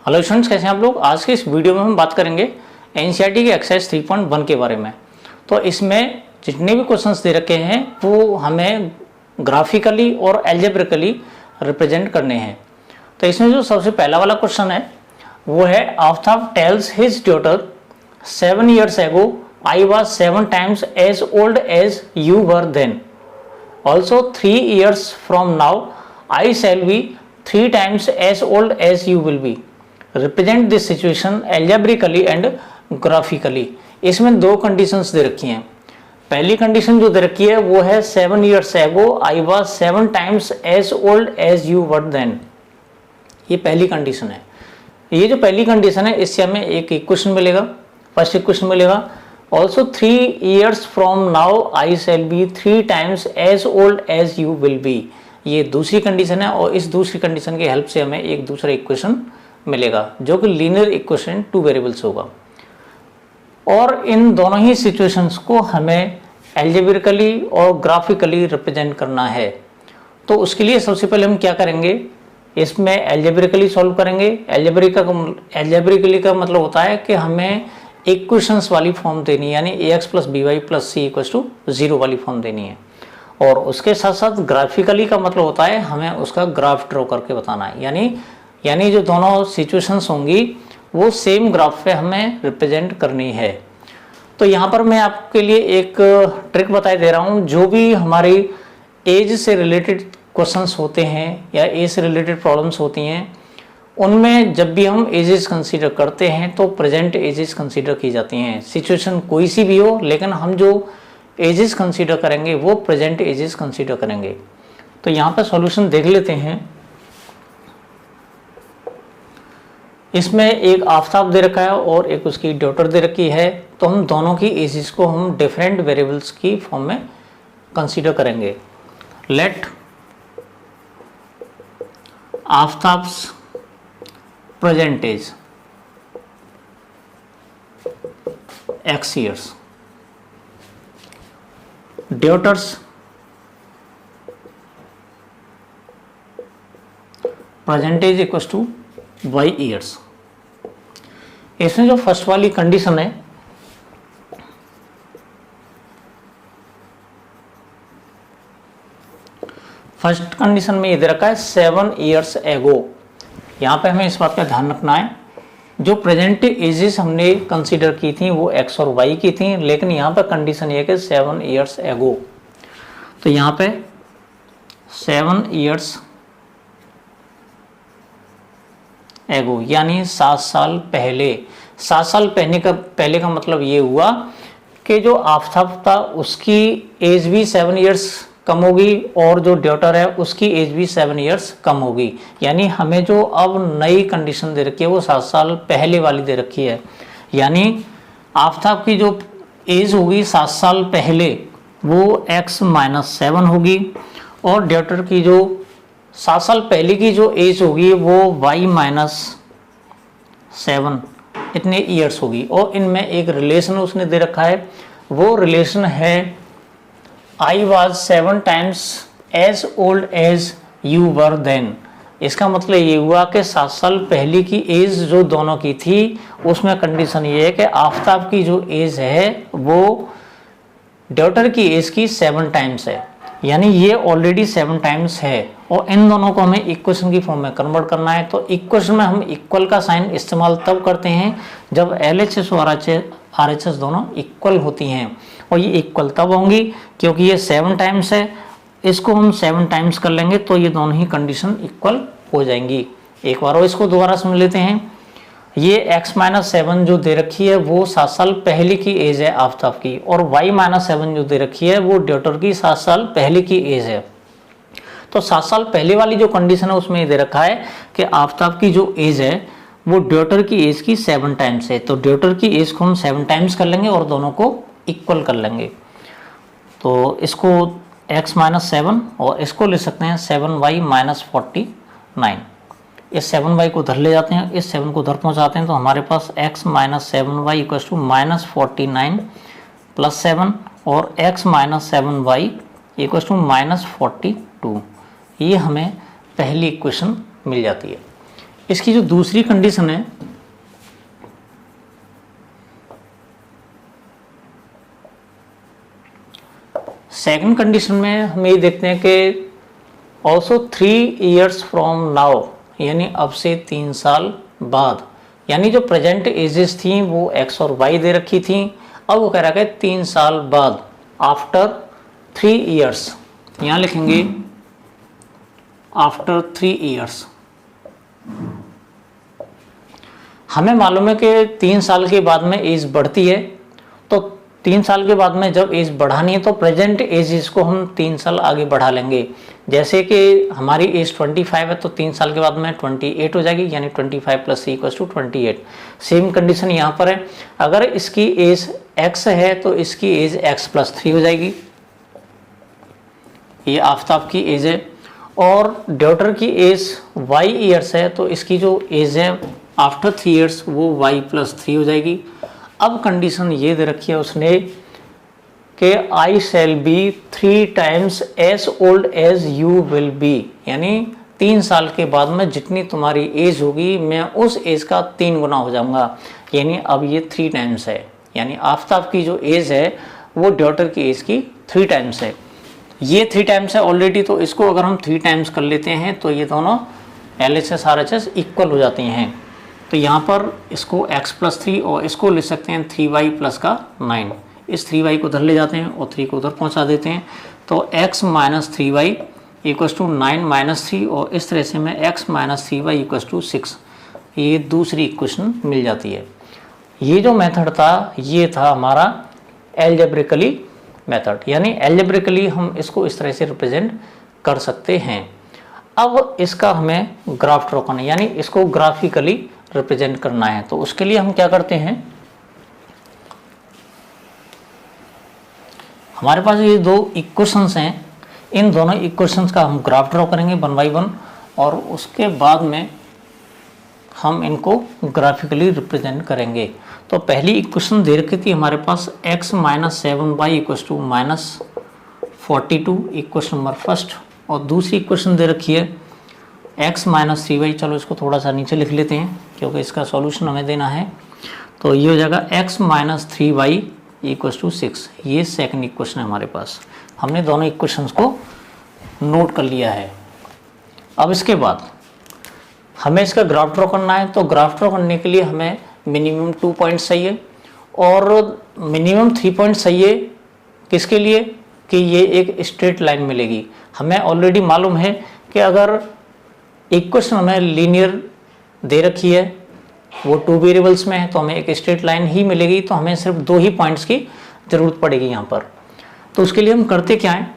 Hello students, कैसे हैं आप लोग। आज के इस वीडियो में हम बात करेंगे एनसीईआरटी के एक्सरसाइज 3.1 के बारे में। तो इसमें जितने भी क्वेश्चंस दे रखे हैं वो हमें ग्राफिकली और एल्जेब्रिकली रिप्रेजेंट करने हैं। तो इसमें जो सबसे पहला वाला क्वेश्चन है वो है Aftab tales his daughter 7 years ago I was 7 times as old as you were then. Also 3 years from now I shall be 3 times as old as you will be. Represent this situation algebraically and graphically. इसमें दो conditions दे रखी हैं। पहली condition जो दे रखी है वो है 7 years ago I was 7 times as old as you were then. ये पहली कंडीशन है। ये जो पहली कंडीशन है इससे हमें एक इक्वेशन मिलेगा, फर्स्ट इक्वेशन मिलेगा। Also 3 years from now I shall be 3 times as old as you will be. ये दूसरी कंडीशन है और इस दूसरी कंडीशन की हेल्प से हमें एक दूसरा इक्वेशन मिलेगा जो कि लीनियर इक्वेशन 2 वेरिएबल्स होगा। और इन दोनों ही सिचुएशंस को हमें एल्जेब्रिकली और ग्राफिकली रिप्रेजेंट करना है। तो उसके लिए सबसे पहले हम क्या करेंगे, इसमें एल्जेब्रिकली सॉल्व करेंगे। एल्जेब्रिकली का मतलब होता है कि हमें इक्वेशंस वाली फॉर्म देनी है, यानी ax + by + c = 0 वाली फॉर्म देनी है। और उसके साथ साथ ग्राफिकली का मतलब होता है हमें उसका ग्राफ ड्रॉ करके बताना है, यानी जो दोनों सिचुएशंस होंगी वो सेम ग्राफ पे हमें रिप्रेजेंट करनी है। तो यहाँ पर मैं आपके लिए एक ट्रिक बताई दे रहा हूँ। जो भी हमारी एज से रिलेटेड क्वेश्चंस होते हैं या एज से रिलेटेड प्रॉब्लम्स होती हैं, उनमें जब भी हम एजेस कंसीडर करते हैं तो प्रेजेंट एजेस कंसीडर की जाती हैं। सिचुएशन कोई सी भी हो, लेकिन हम जो एजेस कंसीडर करेंगे वो प्रेजेंट एजेस कंसीडर करेंगे। तो यहाँ पर सॉल्यूशन देख लेते हैं। इसमें एक आफ्ताब दे रखा है और एक उसकी डॉटर दे रखी है। तो हम दोनों की एजेस को हम डिफरेंट वेरिएबल्स की फॉर्म में कंसीडर करेंगे। Let Aftab's present age x years, daughters present age equals to y years। इसमें जो फर्स्ट वाली कंडीशन है फर्स्ट कंडीशन में ये दे रखा है 7 years ago। यहाँ पे हमें इस बात का ध्यान रखना है, जो प्रेजेंट एजेस हमने कंसीडर की थी वो x और y की थी, लेकिन यहाँ पर कंडीशन ये है कि 7 years ago। तो यहाँ पे 7 years ago यानी 7 साल पहले। 7 साल पहले का मतलब ये हुआ कि जो आफ्ताब था उसकी एज भी 7 years कम होगी और जो डॉटर है उसकी एज भी 7 years कम होगी। यानी हमें जो अब नई कंडीशन दे रखी है वो 7 साल पहले वाली दे रखी है। यानी आफ्ताब की जो एज होगी 7 साल पहले वो x - 7 होगी और डॉटर की जो 7 साल पहले की जो एज होगी वो y - 7 इतने ईयर्स होगी। और इनमें एक रिलेशन उसने दे रखा है, वो रिलेशन है I was 7 times as old as you were then। इसका मतलब ये हुआ कि 7 साल पहले की एज जो दोनों की थी उसमें कंडीशन ये है कि आफ्ताब की जो एज है वो डॉटर की एज की 7 टाइम्स है, यानी ये ऑलरेडी 7 टाइम्स है। और इन दोनों को हमें इक्वेशन की फॉर्म में कन्वर्ट करना है। तो इक्वेशन में हम इक्वल का साइन इस्तेमाल तब करते हैं जब LHS और RHS दोनों इक्वल होती हैं, और ये इक्वल तब होंगी क्योंकि ये 7 टाइम्स है। इसको हम 7 टाइम्स कर लेंगे तो ये दोनों ही कंडीशन इक्वल हो जाएंगी। एक बार और इसको दोबारा समझ लेते हैं। ये x - 7 जो दे रखी है वो 7 साल पहले की एज है आफ्ताब की, और y - 7 जो दे रखी है वो डॉटर की 7 साल पहले की एज है। तो 7 साल पहले वाली जो कंडीशन है उसमें ये दे रखा है कि आफ्ताब की जो एज है वो डॉटर की एज की 7 टाइम्स है। तो डॉटर की एज को हम 7 टाइम्स कर लेंगे और दोनों को इक्वल कर लेंगे। तो इसको x - 7 और इसको ले सकते हैं 7y - 49। इस 7y को उधर ले जाते हैं, इस 7 को उधर पहुंचाते हैं, तो हमारे पास x - 7y = -49 + 7 और x - 7y = -42। ये हमें पहली इक्वेशन मिल जाती है। इसकी जो दूसरी कंडीशन है, सेकंड कंडीशन में हम ये देखते हैं कि ऑल्सो 3 years फ्रॉम नाउ, यानी अब से 3 साल बाद, यानी जो प्रेजेंट एजेस थी वो x और y दे रखी थी, अब वो कह रहा है 3 साल बाद, आफ्टर 3 years, यहाँ लिखेंगे आफ्टर 3 years। हमें मालूम है कि 3 साल के बाद में एज बढ़ती है, तो 3 साल के बाद में जब एज बढ़ानी है तो प्रेजेंट एज इसको हम 3 साल आगे बढ़ा लेंगे। जैसे कि हमारी एज 25 है तो 3 साल के बाद में 28 हो जाएगी, यानी 25 + 3 = 28। सेम कंडीशन यहाँ पर है, अगर इसकी एज x है तो इसकी एज x + 3 हो जाएगी, ये आफ्ताब की एज है। और डॉटर की एज y ईयर्स है तो इसकी जो एज है आफ्टर 3 years वो y + 3 हो जाएगी। अब कंडीशन ये दे रखी है उसने कि I shall be 3 times as old as you will be, यानी 3 साल के बाद में जितनी तुम्हारी एज होगी मैं उस एज का 3 गुना हो जाऊंगा, यानी अब ये 3 टाइम्स है, यानी आफ्ताब की जो एज है वो डॉटर की एज की 3 टाइम्स है। ये 3 टाइम्स है ऑलरेडी, तो इसको अगर हम 3 टाइम्स कर लेते हैं तो ये दोनों LHS RHS इक्वल हो जाती हैं। तो यहाँ पर इसको x + 3 और इसको ले सकते हैं 3y + का 9, इस 3y को उधर ले जाते हैं और 3 को उधर पहुँचा देते हैं, तो x - 3y = 9 - 3, और इस तरह से मैं x - 3y = 6, ये दूसरी इक्वेशन मिल जाती है। ये जो मेथड था ये था हमारा एल्जेब्रिकली मेथड, यानी एल्जेब्रिकली हम इसको इस तरह से रिप्रेजेंट कर सकते हैं। अब इसका हमें ग्राफ ड्रॉ करना है, यानी इसको ग्राफिकली रिप्रेजेंट करना है, तो उसके लिए हम क्या करते हैं, हमारे पास ये 2 इक्वेशंस हैं, इन दोनों इक्वेशंस का हम ग्राफ ड्रॉ करेंगे 1 by 1, और उसके बाद में हम इनको ग्राफिकली रिप्रेजेंट करेंगे। तो पहली इक्वेशन दे रखी थी हमारे पास x - 7y = -42, equation number first, और दूसरी इक्वेशन दे रखी है x - 3y, चलो इसको थोड़ा सा नीचे लिख लेते हैं क्योंकि इसका सॉल्यूशन हमें देना है। तो ये हो जाएगा x - 3y = 6, ये सेकंड इक्वेशन है हमारे पास। हमने दोनों इक्वेशंस को नोट कर लिया है। अब इसके बाद हमें इसका ग्राफ ड्रॉ करना है, तो ग्राफ ड्रॉ करने के लिए हमें मिनिमम 2 पॉइंट्स चाहिए और मिनिमम 3 पॉइंट्स चाहिए। किसके लिए? कि ये एक स्ट्रेट लाइन मिलेगी। हमें ऑलरेडी मालूम है कि अगर इक्वेशन हमें लीनियर दे रखी है, वो 2 वेरिएबल्स में है, तो हमें एक स्ट्रेट लाइन ही मिलेगी, तो हमें सिर्फ 2 ही पॉइंट्स की ज़रूरत पड़ेगी यहाँ पर। तो उसके लिए हम करते क्या हैं,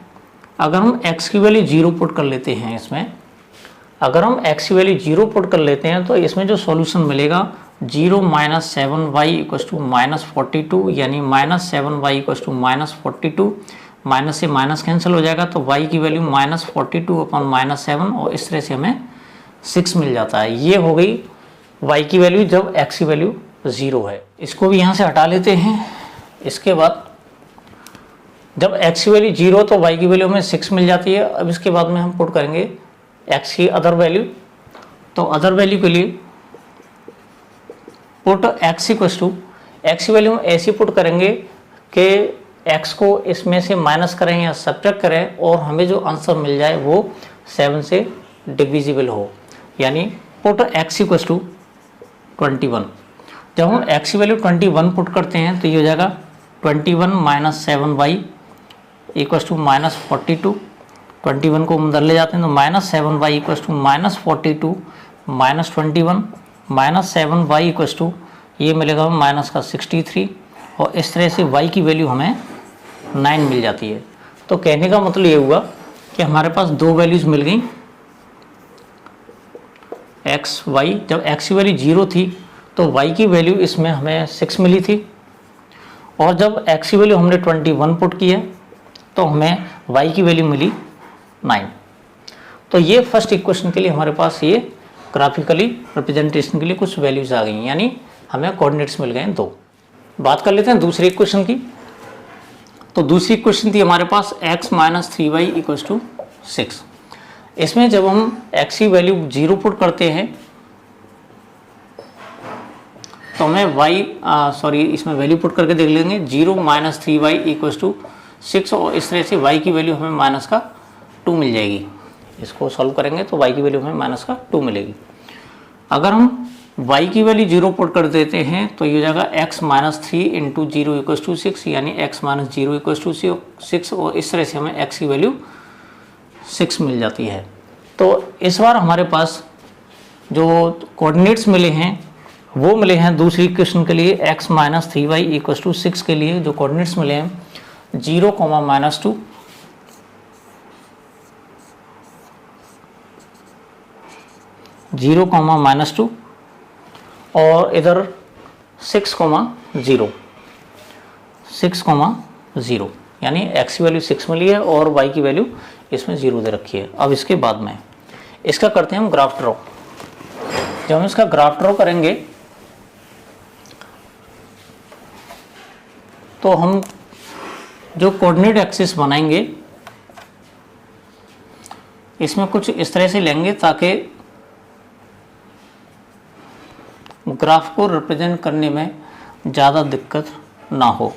अगर हम x की वैल्यू 0 पुट कर लेते हैं इसमें, अगर हम x की वैल्यू 0 पुट कर लेते हैं तो इसमें जो सॉल्यूशन मिलेगा 0 - 7y = -42, यानी -7y = -42, माइनस से माइनस कैंसिल हो जाएगा, तो y की वैल्यू -42/-7, और इस तरह से हमें 6 मिल जाता है। ये हो गई y की वैल्यू जब x की वैल्यू 0 है। इसको भी यहाँ से हटा लेते हैं। इसके बाद जब x की वैल्यू 0 तो y की वैल्यू हमें 6 मिल जाती है। अब इसके बाद में हम पुट करेंगे x की अदर वैल्यू, तो अदर वैल्यू के लिए पुट x की वैल्यू हम ऐसी पुट करेंगे कि x को इसमें से माइनस करें या सब्ट्रैक्ट करें और हमें जो आंसर मिल जाए वो 7 से डिविजिबल हो, यानी पुट x = 21। जब हम x की वैल्यू 21 पुट करते हैं तो ये हो जाएगा 21 - 7y = -42। 21 को हम अंदर ले जाते हैं तो -7y = -42 -21 -7y ये मिलेगा -63, और इस तरह से y की वैल्यू हमें 9 मिल जाती है। तो कहने का मतलब ये हुआ कि हमारे पास 2 वैल्यूज़ मिल गई x y। जब x की वैल्यू 0 थी तो y की वैल्यू इसमें हमें 6 मिली थी, और जब x की वैल्यू हमने 21 पुट की है तो हमें y की वैल्यू मिली 9। तो ये फर्स्ट इक्वेशन के लिए हमारे पास ये ग्राफिकली रिप्रेजेंटेशन के लिए कुछ वैल्यूज़ आ गई, यानी हमें कोऑर्डिनेट्स मिल गए हैं 2। बात कर लेते हैं दूसरी इक्वेशन की। तो दूसरी इक्वेशन थी हमारे पास x - 3y = 6। इसमें जब हम x की वैल्यू 0 पुट करते हैं तो हमें इसमें वैल्यू पुट करके देख लेंगे 0 - 3y = 6 और इस तरह से y की वैल्यू हमें माइनस का 2 मिल जाएगी। इसको सॉल्व करेंगे तो y की वैल्यू हमें माइनस का 2 मिलेगी। अगर हम y की वैल्यू 0 पुट कर देते हैं तो ये हो जाएगा x - 3 × 0 = 6, यानी x - 0 = 6 और इस तरह से हमें x की वैल्यू 6 मिल जाती है। तो इस बार हमारे पास जो कोऑर्डिनेट्स मिले हैं वो मिले हैं दूसरी इक्वेशन के लिए x - 3y = 6 के लिए जो कोऑर्डिनेट्स मिले हैं 0, -2, 0, -2 और इधर 6, 0 यानी x की वैल्यू 6 मिली है और y की वैल्यू इसमें 0 दे रखी है। अब इसके बाद में इसका करते हैं हम ग्राफ ड्रॉ। जब हम इसका ग्राफ ड्रॉ करेंगे तो हम जो कोऑर्डिनेट एक्सिस बनाएंगे इसमें कुछ इस तरह से लेंगे ताकि ग्राफ को रिप्रेजेंट करने में ज़्यादा दिक्कत ना हो।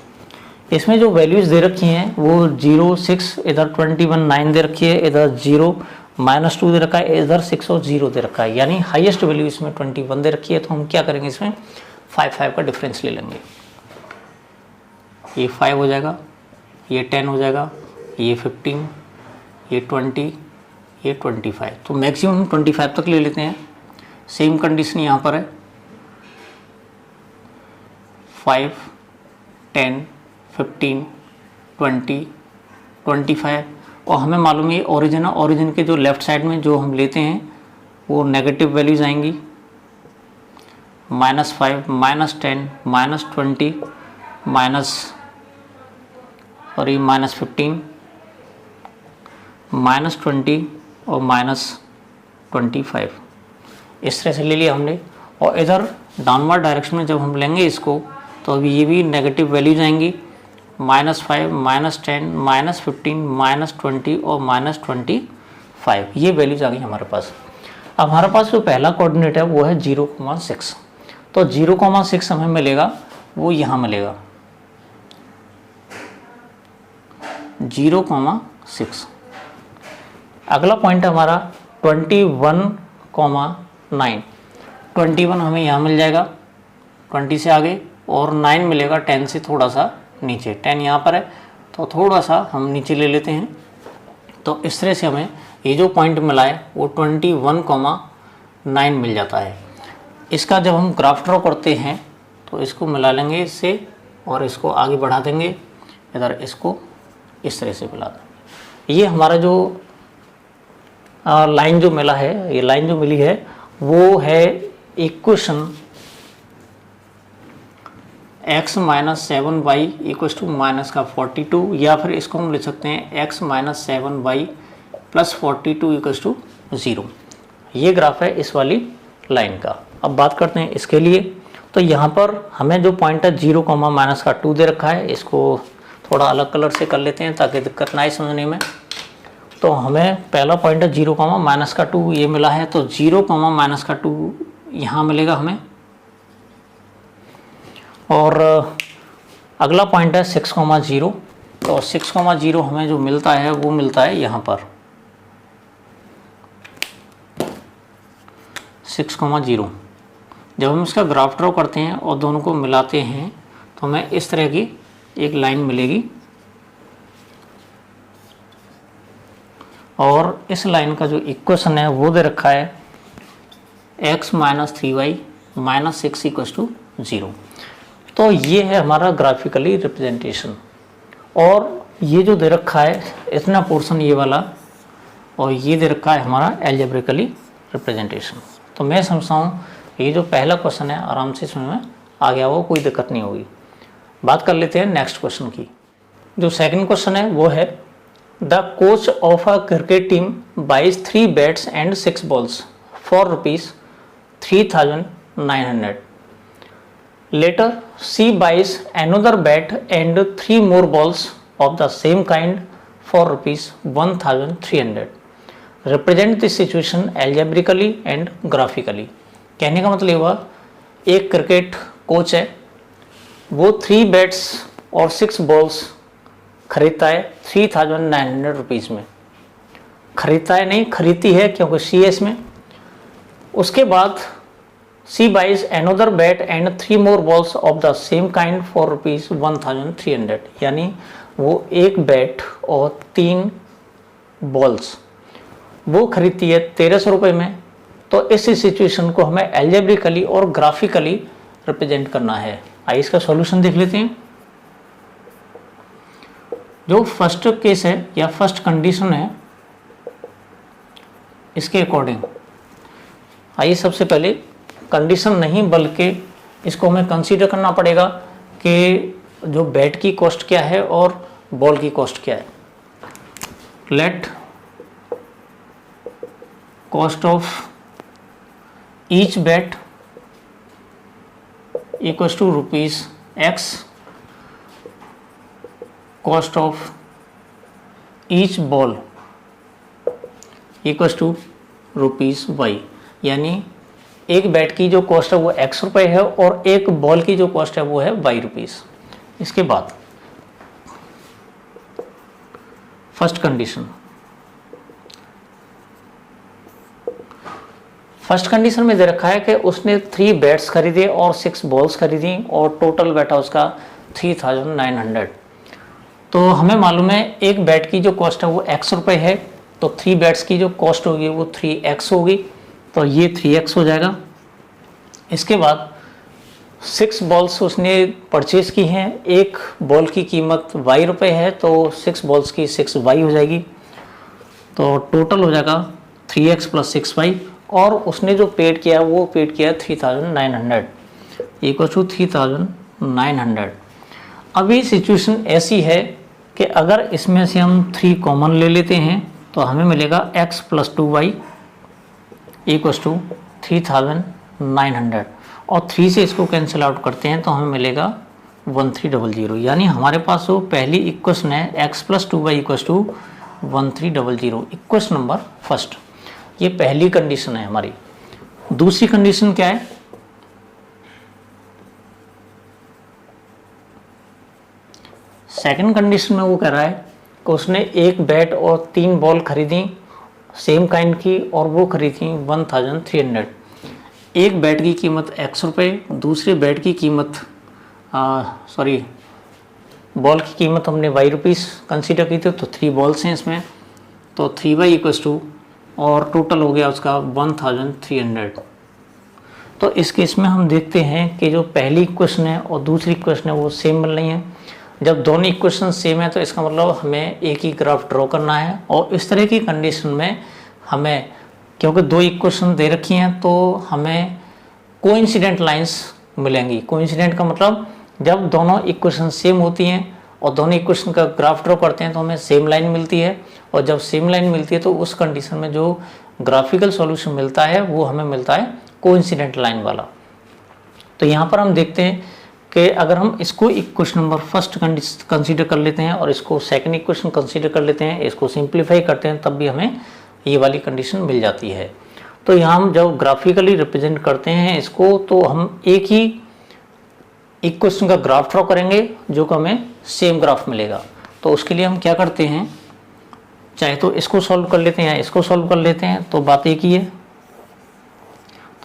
इसमें जो वैल्यूज़ दे रखी हैं वो 0, 6, इधर 21, 9 दे रखी है, इधर 0, -2 दे रखा है, इधर 6 और 0 दे रखा है, यानी हाईएस्ट वैल्यू इसमें 21 दे रखी है। तो हम क्या करेंगे, इसमें 5 का डिफरेंस ले लेंगे। ये 5 हो जाएगा, ये 10 हो जाएगा, ये 15, ये 20, ये 25। तो मैक्सिमम हम 25 तक ले लेते हैं। सेम कंडीशन यहाँ पर है 5, 10, 15, 20, 25 और हमें मालूम है ओरिजिन है। ओरिजिन के जो लेफ़्ट साइड में जो हम लेते हैं वो नेगेटिव वैल्यूज आएंगी, -5, -10, -20, -15, -20 और -25 इस तरह से ले लिया हमने। और इधर डाउनवर्ड डायरेक्शन में जब हम लेंगे इसको तो अभी ये भी नेगेटिव वैल्यूज आएंगी, -5, -10, -15, -20 और -25 ये वैल्यूज आ गई हमारे पास। अब हमारे पास जो पहला कोऑर्डिनेट है वो है 0,6। तो 0,6 हमें मिलेगा, वो यहाँ मिलेगा 0,6। अगला पॉइंट है हमारा 21,9। 21 हमें यहाँ मिल जाएगा 20 से आगे, और 9 मिलेगा 10 से थोड़ा सा नीचे। 10 यहाँ पर है तो थोड़ा सा हम नीचे ले लेते हैं। तो इस तरह से हमें ये जो पॉइंट मिला है वो 21,9 मिल जाता है। इसका जब हम ग्राफ ड्रॉ करते हैं तो इसको मिला लेंगे इससे और इसको आगे बढ़ा देंगे, इधर इसको इस तरह से मिला देंगे। ये हमारा जो लाइन जो मिला है, ये लाइन जो मिली है वो है इक्वेशन x - 7y = -42, या फिर इसको हम लिख सकते हैं x - 7y + 42 = 0। ये ग्राफ है इस वाली लाइन का। अब बात करते हैं इसके लिए। तो यहाँ पर हमें जो पॉइंट है 0,-2 दे रखा है, इसको थोड़ा अलग कलर से कर लेते हैं ताकि दिक्कत ना आए समझने में। तो हमें पहला पॉइंट है 0,-2 ये मिला है, तो 0,-2 यहाँ मिलेगा हमें। और अगला पॉइंट है 6,0। तो 6,0 हमें जो मिलता है वो मिलता है यहाँ पर 6,0। जब हम इसका ग्राफ ड्रॉ करते हैं और दोनों को मिलाते हैं तो हमें इस तरह की एक लाइन मिलेगी, और इस लाइन का जो इक्वेशन है वो दे रखा है x - 3y - 6 = 0। तो ये है हमारा ग्राफिकली रिप्रेजेंटेशन। और ये जो दे रखा है इतना पोर्शन ये वाला, और ये दे रखा है हमारा एल्जेब्रिकली रिप्रेजेंटेशन। तो मैं समझता हूँ ये जो पहला क्वेश्चन है आराम से इसमें आ गया, वो कोई दिक्कत नहीं होगी। बात कर लेते हैं नेक्स्ट क्वेश्चन की। जो सेकंड क्वेश्चन है वो है the coach of a cricket team buys 3 bats and 6 balls for ₹3,900। Later, she buys another bat and 3 more balls of the same kind for ₹1,300. Represent this situation algebraically and graphically. कहने का मतलब हुआ एक cricket coach है, वो 3 bats और 6 balls खरीदता है 3900 रुपीज़ में। खरीदता है नहीं, खरीदती है क्योंकि CS में। उसके बाद C buys another bat and 3 more balls of the same kind for rupees 1300, यानी वो एक बैट और 3 बॉल्स वो खरीदती है 1300 रुपये में। तो इस सिचुएशन को हमें एल्जेब्रिकली और ग्राफिकली रिप्रेजेंट करना है। आइए इसका सॉल्यूशन देख लेते हैं। जो फर्स्ट केस है या फर्स्ट कंडीशन है, इसके अकॉर्डिंग आइए सबसे पहले कंडीशन नहीं बल्कि इसको हमें कंसीडर करना पड़ेगा कि जो बैट की कॉस्ट क्या है और बॉल की कॉस्ट क्या है। Let cost of each bat equals to ₹X, cost of each ball equals to ₹Y, यानी एक बैट की जो कॉस्ट है वो X रुपये है और एक बॉल की जो कॉस्ट है वो है Y रुपीज़। इसके बाद फर्स्ट कंडीशन, फर्स्ट कंडीशन में दे रखा है कि उसने 3 बैट्स खरीदे और 6 बॉल्स खरीदी और टोटल बैठा उसका 3900। तो हमें मालूम है एक बैट की जो कॉस्ट है वो X रुपये है, तो 3 बैट्स की जो कॉस्ट होगी वो 3X होगी, तो ये 3X हो जाएगा। इसके बाद 6 बॉल्स उसने परचेज की हैं, एक बॉल की कीमत Y रुपये है, तो 6 बॉल्स की 6Y हो जाएगी, तो टोटल हो जाएगा 3X + 6Y। और उसने जो पेड किया है वो पेड किया है 3900 इक्वल टू 3900। अभी सिचुएशन ऐसी है कि अगर इसमें से हम 3 कॉमन ले लेते हैं तो हमें मिलेगा X + 2Y इक्वल टू 3900, और 3 से इसको कैंसिल आउट करते हैं तो हमें मिलेगा 1300। यानी हमारे पास वो पहली इक्वेशन है X + 2Y equal to 1300, equation number first. ये पहली कंडीशन है हमारी। दूसरी कंडीशन क्या है, सेकंड कंडीशन में वो कह रहा है कि उसने एक बैट और 3 बॉल खरीदी सेम काइंड की और वो खरीदी 1300। एक बैट की कीमत X रुपये, दूसरे बैट की कीमत बॉल की कीमत हमने Y रुपीज़ कंसीडर की थी, तो 3 बॉल्स हैं इसमें, तो 3Y इक्वल टू, और टोटल हो गया उसका 1300। तो इस केस में हम देखते हैं कि जो पहली इक्वेशन है और दूसरी इक्वेशन है वो सेम बन रही हैं। जब दोनों इक्वेशन सेम है तो इसका मतलब हमें एक ही ग्राफ ड्रॉ करना है, और इस तरह की कंडीशन में हमें, क्योंकि 2 इक्वेशन दे रखी हैं, तो हमें कोइंसिडेंट लाइंस मिलेंगी। कोइंसिडेंट का मतलब जब दोनों इक्वेशन सेम होती हैं और दोनों इक्वेशन का ग्राफ ड्रॉ करते हैं तो हमें सेम लाइन मिलती है, और जब सेम लाइन मिलती है तो उस कंडीशन में जो ग्राफिकल सॉल्यूशन मिलता है वो हमें मिलता है कोइंसिडेंट लाइन वाला। तो यहाँ पर हम देखते हैं कि अगर हम इसको इक्वेशन नंबर फर्स्ट कंसीडर कर लेते हैं और इसको सेकंड इक्वेशन कंसीडर कर लेते हैं, इसको सिंप्लीफाई करते हैं, तब भी हमें ये वाली कंडीशन मिल जाती है। तो यहाँ हम जब ग्राफिकली रिप्रेजेंट करते हैं इसको, तो हम एक ही इक्वेशन का ग्राफ ड्रॉ करेंगे जो कि हमें सेम ग्राफ मिलेगा। तो उसके लिए हम क्या करते हैं, चाहे तो इसको सॉल्व कर लेते हैं या इसको सॉल्व कर लेते हैं, तो बात एक ही है।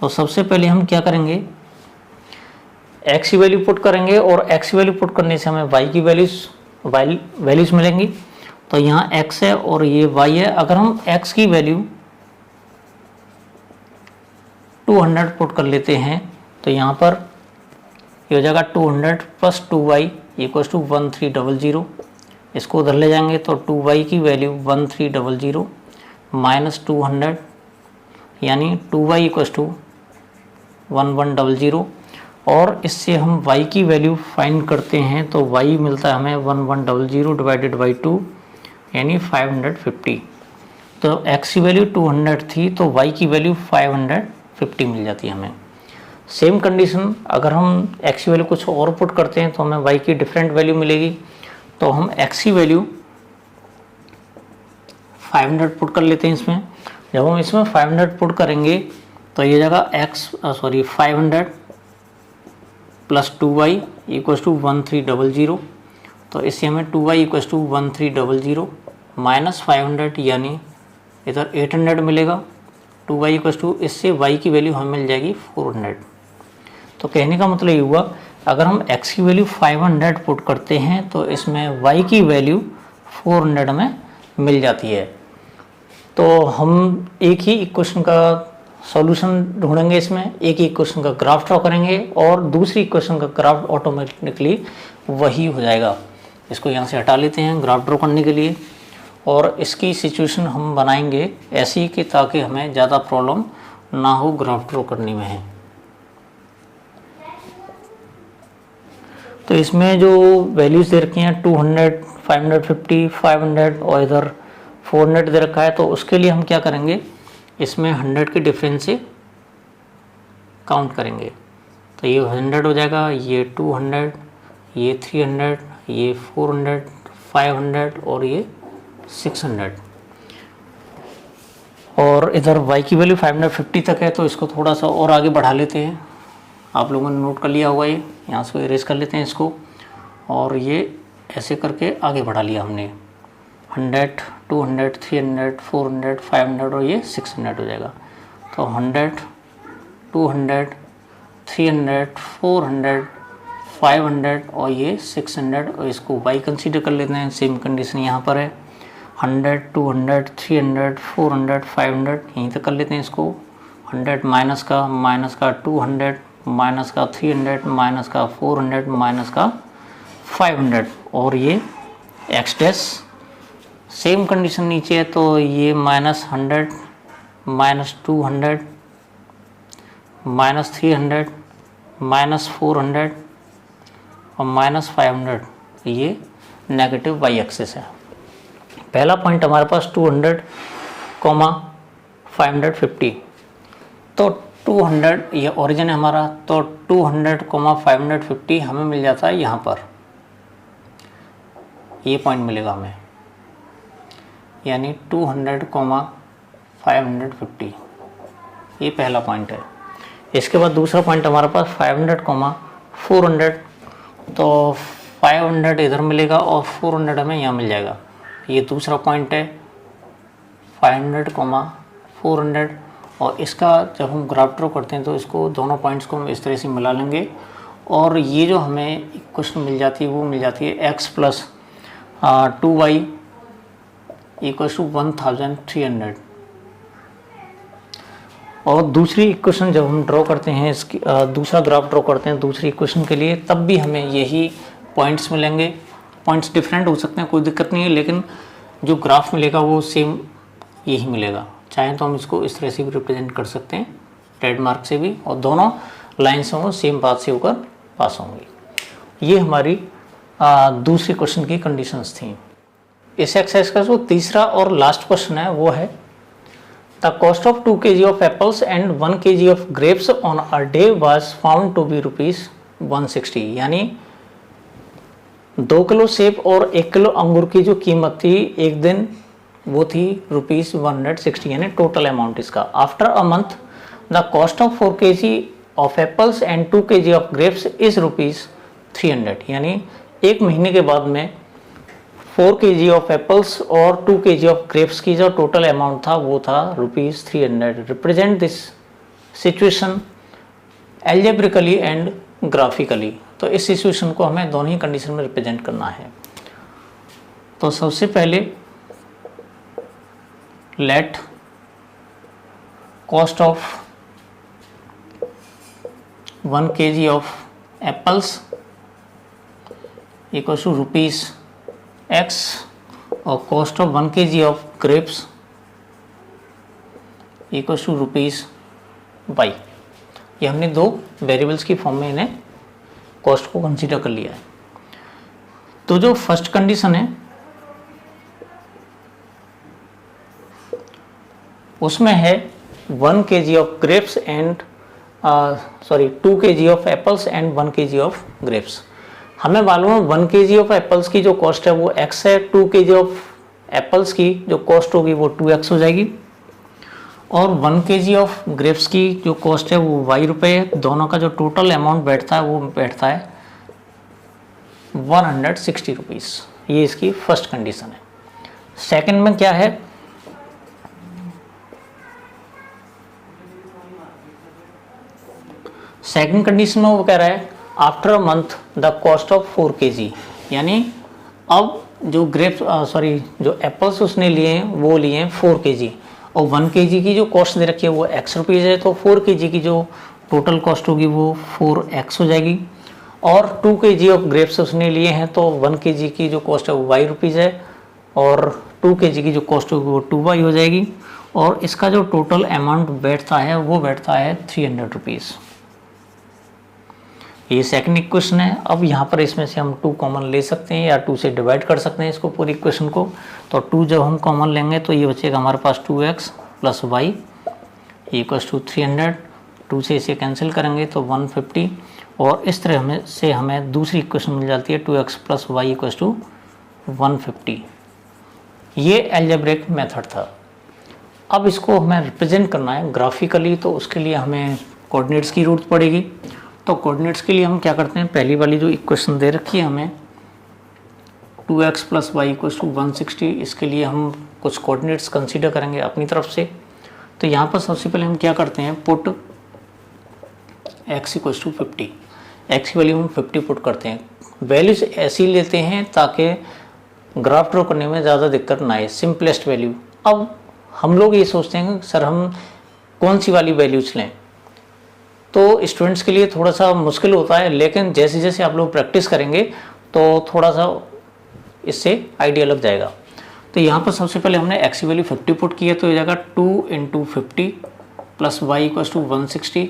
तो सबसे पहले हम क्या करेंगे, x की वैल्यू पुट करेंगे, और x की वैल्यू पुट करने से हमें y की वैल्यूज मिलेंगी। तो यहाँ x है और ये y है। अगर हम x की वैल्यू 200 पुट कर लेते हैं तो यहाँ पर ये हो जाएगा 200 + 2y इक्वल टू 1300। इसको उधर ले जाएंगे तो 2y की वैल्यू 1300 माइनस 200, यानी 2y इक्वल टू 1100, और इससे हम y की वैल्यू फाइंड करते हैं तो y मिलता है हमें 1100 डिवाइडेड बाई 2 यानी 550। तो x की वैल्यू 200 थी तो y की वैल्यू 550 मिल जाती है हमें। सेम कंडीशन अगर हम x की वैल्यू कुछ और पुट करते हैं तो हमें y की डिफरेंट वैल्यू मिलेगी। तो हम x की वैल्यू 500 पुट कर लेते हैं इसमें। जब हम इसमें 500 पुट करेंगे तो ये जगह 500 प्लस 2y इक्वल्स टू 1300, तो इससे हमें 2y इक्वल्स टू 1300 माइनस 500 यानी इधर 800 मिलेगा। 2y इक्वल्स टू इससे y की वैल्यू हमें मिल जाएगी 400। तो कहने का मतलब ये हुआ अगर हम x की वैल्यू 500 पुट करते हैं तो इसमें y की वैल्यू 400 में मिल जाती है। तो हम एक ही इक्वेशन का सॉल्यूशन ढूंढेंगे, इसमें एक ही इक्वेशन का ग्राफ ड्रॉ करेंगे और दूसरी इक्वेशन का ग्राफ ऑटोमेटिकली वही हो जाएगा। इसको यहाँ से हटा लेते हैं ग्राफ ड्रॉ करने के लिए, और इसकी सिचुएशन हम बनाएंगे ऐसी कि ताकि हमें ज़्यादा प्रॉब्लम ना हो ग्राफ ड्रॉ करने में है। तो इसमें जो वैल्यूज़ दे रखी हैं 200, 550, 500 और इधर 400 दे रखा है, तो उसके लिए हम क्या करेंगे, इसमें 100 के डिफरेंस से काउंट करेंगे। तो ये 100 हो जाएगा, ये 200, ये 300, ये 400, 500 और ये 600। और इधर y की वैल्यू 550 तक है, तो इसको थोड़ा सा और आगे बढ़ा लेते हैं। आप लोगों ने नोट कर लिया होगा, ये यहाँ से इरेज कर लेते हैं इसको, और ये ऐसे करके आगे बढ़ा लिया हमने। 100, 200, 300, 400, 500 और ये 600 हो जाएगा। तो 100, 200, 300, 400, 500 और ये 600, और इसको y कंसीडर कर लेते हैं। सेम कंडीशन यहाँ पर है, 100, 200, 300, 400, 500 यहीं तक कर लेते हैं इसको। 100 माइनस का 200 माइनस का 300 माइनस का 400 माइनस का 500 और ये x डैश। सेम कंडीशन नीचे है, तो ये -100 माइनस 200 माइनस 300 माइनस 400 और माइनस 500, ये नेगेटिव y एक्सिस है। पहला पॉइंट हमारे पास 200, 550, तो 200 ये ओरिजिन है हमारा, तो 200, 550 हमें मिल जाता है यहाँ पर, ये पॉइंट मिलेगा हमें, यानी 200, 550, ये पहला पॉइंट है। इसके बाद दूसरा पॉइंट हमारे पास 500, 400, तो 500 इधर मिलेगा और 400 हमें यहाँ मिल जाएगा। ये दूसरा पॉइंट है 500, 400, और इसका जब हम ग्राफ ड्रॉ करते हैं तो इसको दोनों पॉइंट्स को हम इस तरह से मिला लेंगे, और ये जो हमें इक्वेशन मिल जाती है वो मिल जाती है x plus 2y equal to 1300। और दूसरी इक्वेशन जब हम ड्रॉ करते हैं, इसकी दूसरा ग्राफ ड्रॉ करते हैं दूसरी इक्वेशन के लिए, तब भी हमें यही पॉइंट्स मिलेंगे। पॉइंट्स डिफरेंट हो सकते हैं, कोई दिक्कत नहीं है, लेकिन जो ग्राफ मिलेगा वो सेम यही मिलेगा। चाहे तो हम इसको इस तरह से भी रिप्रेजेंट कर सकते हैं, रेड मार्क से भी, और दोनों लाइन्स होंगे सेम पाथ से होकर पास होंगे। ये हमारी दूसरी क्वेश्चन की कंडीशंस थी। इस एक्सरसाइज का जो तीसरा और लास्ट क्वेश्चन है वो है the cost of 2 kg of apples and 1 kg of grapes on a day was found to be ₹160। यानी 2 किलो सेब और 1 किलो अंगूर की जो कीमत थी एक दिन, वो थी ₹160, यानी टोटल अमाउंट इसका। After a month the cost of 4 kg of apples and 2 kg of grapes is ₹300। यानी एक महीने के बाद में 4 kg ऑफ एप्पल्स और 2 kg ऑफ ग्रेप्स की जो टोटल अमाउंट था वो था ₹300। Represent this situation algebraically and graphically. तो इस सिचुएशन को हमें दोनों ही कंडीशन में रिप्रेजेंट करना है। तो सबसे पहले let cost of 1 kg of apples equal to ₹X और cost of 1 kg of grapes equal to ₹Y। ये हमने दो वेरिएबल्स की फॉर्म में इन्हें कॉस्ट को कंसीडर कर लिया है। तो जो फर्स्ट कंडीशन है उसमें है 1 kg of grapes and 2 kg of apples and 1 kg of grapes. हमें मालूम है 1 kg ऑफ एप्पल्स की जो कॉस्ट है वो x है, 2 kg ऑफ एप्पल्स की जो कॉस्ट होगी वो 2x हो जाएगी, और 1 kg ऑफ ग्रेप्स की जो कॉस्ट है वो ₹y है। दोनों का जो टोटल अमाउंट बैठता है वो बैठता है 160 रुपीज़। ये इसकी फर्स्ट कंडीशन है। सेकंड में क्या है, सेकंड कंडीशन में वो कह रहा है after a month the cost of 4 kg, यानी अब जो ग्रेप्स जो एप्पल्स उसने लिए हैं वो लिए हैं 4 kg और 1 kg की जो कॉस्ट दे रखी है वो x रुपीज़ है, तो 4 kg की जो टोटल कॉस्ट होगी वो 4x हो जाएगी। और 2 kg ऑफ ग्रेप्स उसने लिए हैं तो 1 kg की जो कॉस्ट है वो y रुपीज़ है और 2 kg की जो कॉस्ट होगी वो 2y हो जाएगी। और इसका जो टोटल अमाउंट बैठता है वो बैठता है 300 रुपीज़। ये सेकंड इक्वेशन है। अब यहाँ पर इसमें से हम 2 कॉमन ले सकते हैं या 2 से डिवाइड कर सकते हैं इसको पूरी इक्वेशन को। तो 2 जब हम कॉमन लेंगे तो ये बचेगा हमारे पास 2x plus Y equals to 300। 2 से इसे कैंसिल करेंगे तो 150 और इस तरह हमें दूसरी इक्वेशन मिल जाती है 2x plus Y equals to 150। ये एल्जेब्रिक मेथड था। अब इसको हमें रिप्रेजेंट करना है ग्राफिकली, तो उसके लिए हमें कोऑर्डिनेट्स की जरूरत पड़ेगी। तो कोऑर्डिनेट्स के लिए हम क्या करते हैं, पहली वाली जो इक्वेशन दे रखी है हमें 2x plus Y equals to 160, इसके लिए हम कुछ कोऑर्डिनेट्स कंसीडर करेंगे अपनी तरफ से। तो यहाँ पर सबसे पहले हम क्या करते हैं, put x equals to 50, x की वैल्यू हम 50 पुट करते हैं। वैल्यूज ऐसी लेते हैं ताकि ग्राफ ड्रॉ करने में ज़्यादा दिक्कत ना आए, सिंपलेस्ट वैल्यू। अब हम लोग ये सोचते हैं कि सर हम कौन सी वाली वैल्यूज लें, तो स्टूडेंट्स के लिए थोड़ा सा मुश्किल होता है, लेकिन जैसे जैसे आप लोग प्रैक्टिस करेंगे तो थोड़ा सा इससे आइडिया लग जाएगा। तो यहाँ पर सबसे पहले हमने x की वैल्यू 50 पुट की है, तो ये जाएगा 2 × 50 प्लस वाई इक्वल्स टू 160,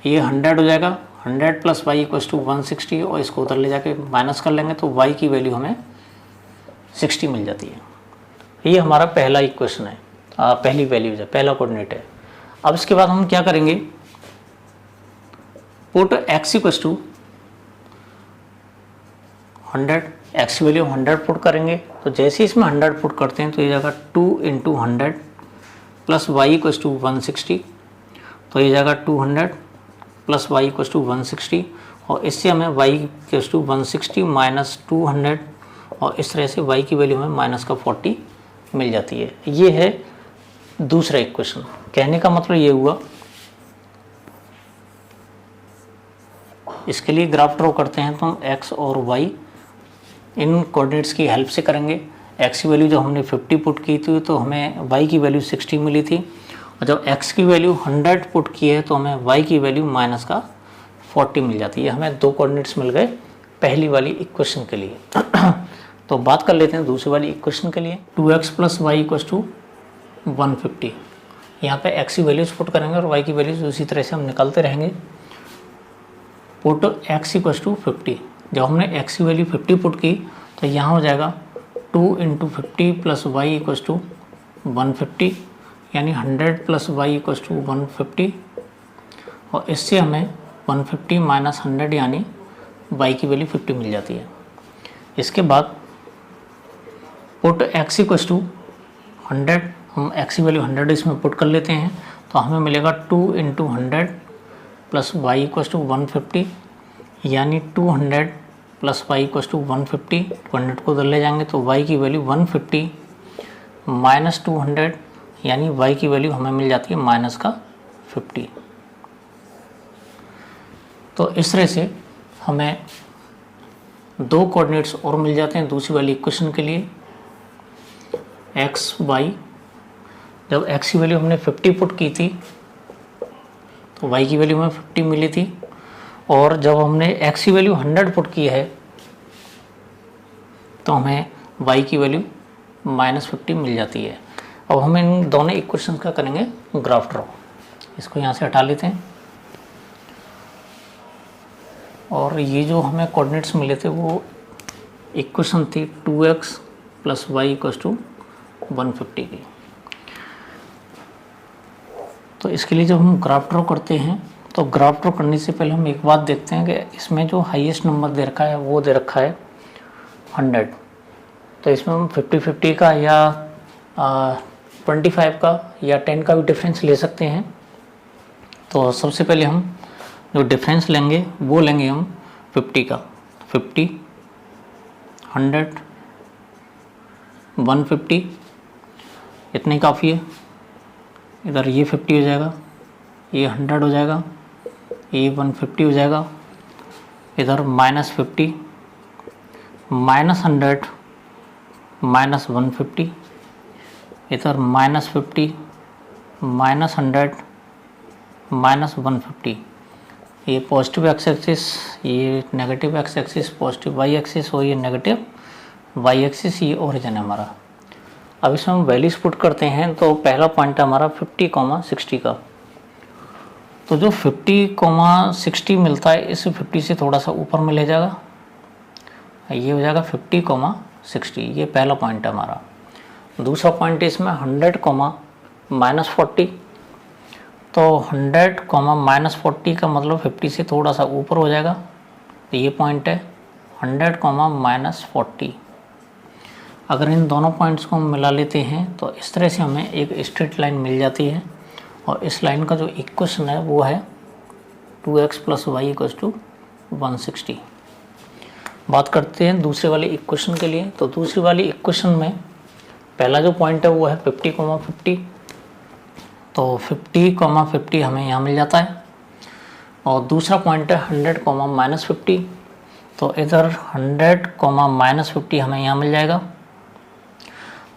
ये 100 हो जाएगा। 100 प्लस वाई इक्वल्स टू 160 और इसको उधर ले जाके माइनस कर लेंगे तो y की वैल्यू हमें 60 मिल जाती है। ये हमारा पहला इक्वेशन है, पहली वैल्यूज है, पहला कोऑर्डिनेट है। अब इसके बाद हम क्या करेंगे, put x equals to 100, x की वैल्यू 100 पुट करेंगे। तो जैसे इसमें 100 पुट करते हैं तो ये जाएगा 2 × 100 प्लस वाई इक्वल्स टू 160, तो ये जाएगा 200 प्लस वाई इक्वल्स टू 160 और इससे हमें y इक्वल्स टू 160 माइनस 200 और इस तरह से y की वैल्यू हमें माइनस का 40 मिल जाती है। ये है दूसरा इक्वेशन। कहने का मतलब ये हुआ, इसके लिए ग्राफ ड्रॉ करते हैं तो हम x और y इन कोऑर्डिनेट्स की हेल्प से करेंगे। x की वैल्यू जब हमने 50 पुट की थी तो हमें y की वैल्यू 60 मिली थी और जब x की वैल्यू 100 पुट की है तो हमें y की वैल्यू माइनस का 40 मिल जाती है। हमें 2 कोऑर्डिनेट्स मिल गए पहली वाली इक्वेशन के लिए। तो बात कर लेते हैं दूसरी वाली इक्वेशन के लिए। 2x plus Y equals to 150, यहाँ पे x की वैल्यूज पुट करेंगे और y की वैल्यूज उसी तरह से हम निकालते रहेंगे। पुट x इक्वल्स टू 50, जब हमने x की वैल्यू 50 पुट की तो यहाँ हो जाएगा 2 × 50 प्लस वाई इक्वल्स टू 150, यानी 100 प्लस वाई इक्वल्स टू 150 और इससे हमें 150 माइनस 100 यानी y की वैल्यू 50 मिल जाती है। इसके बाद पुट x इक्वल्स टू 100, हम x की वैल्यू 100 इसमें पुट कर लेते हैं तो हमें मिलेगा 2 × 100 प्लस वाई इक्वल्स टू 150, यानी 200 प्लस वाई इक्वल्स टू 150। 200 को उधर ले जाएंगे तो y की वैल्यू 150 माइनस 200 यानी y की वैल्यू हमें मिल जाती है माइनस का 50। तो इस तरह से हमें 2 कोऑर्डिनेट्स और मिल जाते हैं दूसरी वाली इक्वेशन के लिए। x y, जब x की वैल्यू हमने 50 पुट की थी तो y की वैल्यू हमें 50 मिली थी और जब हमने x की वैल्यू 100 पुट की है तो हमें y की वैल्यू माइनस 50 मिल जाती है। अब हम इन दोनों इक्वेशन का करेंगे ग्राफ ड्रॉ। इसको यहाँ से हटा लेते हैं और ये जो हमें कोऑर्डिनेट्स मिले थे वो इक्वेशन थी 2x plus Y equals to 150 की। तो इसके लिए जब हम ग्राफ ड्रॉ करते हैं तो ग्राफ ड्रॉ करने से पहले हम एक बात देखते हैं कि इसमें जो हाईएस्ट नंबर दे रखा है वो दे रखा है 100। तो इसमें हम 50-50 का या 25 का या 10 का भी डिफरेंस ले सकते हैं। तो सबसे पहले हम जो डिफरेंस लेंगे वो लेंगे हम 50 का। 50, 100, 150 इतने काफ़ी है। इधर ये 50 हो जाएगा, ये 100 हो जाएगा, ये 150 हो जाएगा। इधर -50, -100, -150, इधर -50, -100, -150। ये पॉजिटिव एक्स एक्सिस, ये negative X axis, positive Y axis और ये नेगेटिव वाई एक्सिस, ये ओरिजिन है हमारा। अब इसमें हम वैल्यूज पुट करते हैं। तो पहला पॉइंट है हमारा 50,60 का। तो जो 50,60 मिलता है इस 50 से थोड़ा सा ऊपर में ले जाएगा, ये हो जाएगा 50,60। ये पहला पॉइंट है हमारा। दूसरा पॉइंट है इसमें 100, -40। तो 100, -40 का मतलब 50 से थोड़ा सा ऊपर हो जाएगा। तो ये पॉइंट है 100, -40। अगर इन दोनों पॉइंट्स को हम मिला लेते हैं तो इस तरह से हमें एक स्ट्रेट लाइन मिल जाती है। और इस लाइन का जो इक्वेशन है वो है 2x + y = 160। बात करते हैं दूसरे वाले इक्वेशन के लिए। तो दूसरी वाली इक्वेशन में पहला जो पॉइंट है वो है 50,50। तो 50,50 हमें यहाँ मिल जाता है। और दूसरा पॉइंट है 100, -50। तो इधर 100, -50 हमें यहाँ मिल जाएगा।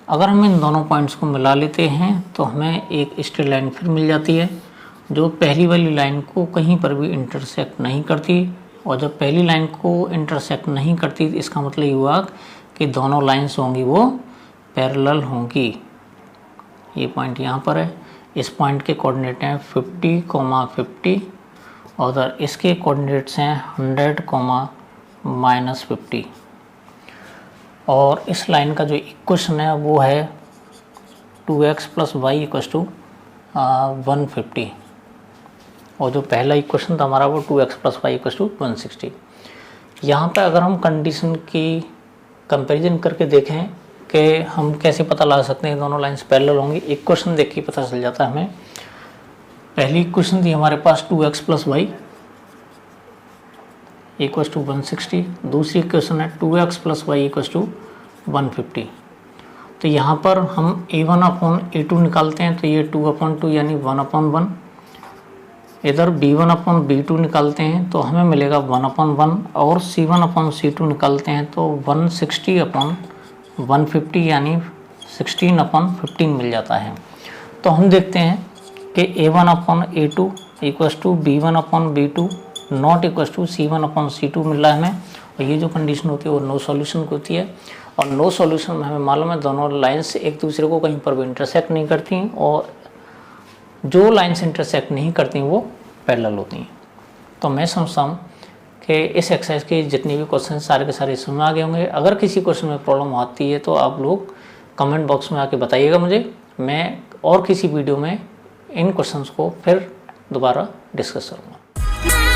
अगर हम इन दोनों पॉइंट्स को मिला लेते हैं तो हमें एक स्ट्रेट लाइन फिर मिल जाती है जो पहली वाली लाइन को कहीं पर भी इंटरसेक्ट नहीं करती। और जब पहली लाइन को इंटरसेक्ट नहीं करती तो इसका मतलब ये हुआ कि दोनों लाइंस होंगी वो पैरेलल होंगी। ये पॉइंट यहाँ पर है। इस पॉइंट के कोऑर्डिनेट हैं 50,50 और उधर इसके कोऑर्डिनेट्स हैं 100, -50। और इस लाइन का जो इक्वेशन है वो है 2x + y = 150। और जो पहला इक्वेशन था हमारा वो 2x + y = 160। यहाँ पे अगर हम कंडीशन की कंपैरिजन करके देखें कि हम कैसे पता लगा सकते हैं दोनों लाइंस पैरेलल होंगी, इक्वेशन देख के पता चल जाता है हमें। पहली इक्वेशन थी हमारे पास 2x + y = 160। दूसरी इक्वेशन है 2x + y = 150। तो यहाँ पर हम a1/a2 निकालते हैं तो ये 2/2 यानी 1/1। इधर b1/b2 निकालते हैं तो हमें मिलेगा 1/1। और c1/c2 निकालते हैं तो 160/150 यानी 16/15 मिल जाता है। तो हम देखते हैं कि a1/a2 = b1/b2 not equal to c1/c2 मिल रहा है हमें। और ये जो कंडीशन होती है वो नो सॉल्यूशन की होती है। और नो सॉल्यूशन में हमें मालूम है दोनों लाइंस एक दूसरे को कहीं पर भी इंटरसेक्ट नहीं करती, और जो लाइंस इंटरसेक्ट नहीं करती वो पैरेलल होती हैं। तो मैं समझता हूँ कि इस एक्सरसाइज के जितने भी क्वेश्चन सारे के सारे समझ में आ गए होंगे। अगर किसी क्वेश्चन में प्रॉब्लम आती है तो आप लोग कमेंट बॉक्स में आके बताइएगा मुझे। मैं और किसी वीडियो में इन क्वेश्चंस को फिर दोबारा डिस्कस करूँगा।